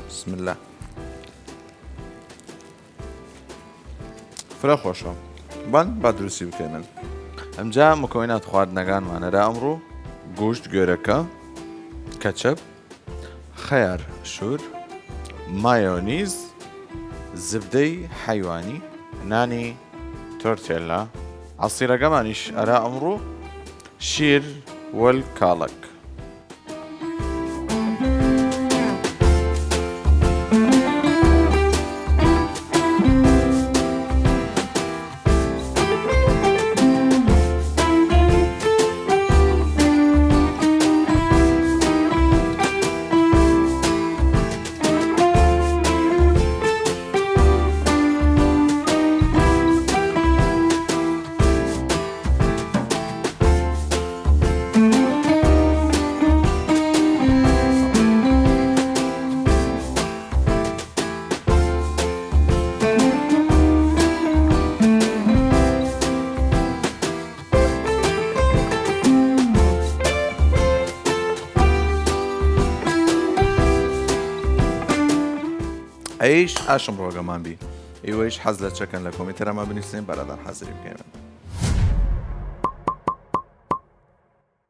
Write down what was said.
بسم الله. فرە خۆشە با دروستی بکەین. ئەمجا مکۆینات خواردنەکانمانەدا ئەمڕۆ گۆشت گوێرەکە، کەچەپ، خەیار شور، مایۆنیز، زبدەی حەیوانی، نانی تۆرتێلا، عەسیرەکەمانیش ئەرا ئەمڕۆ شیر وەل کاڵک. ئەیش ئاشم ڕۆگەمان بی ئێوەیش حەز لە چەکەن لە کۆمنتەرەمە بنووسین بەرەدان حەزری بکەین.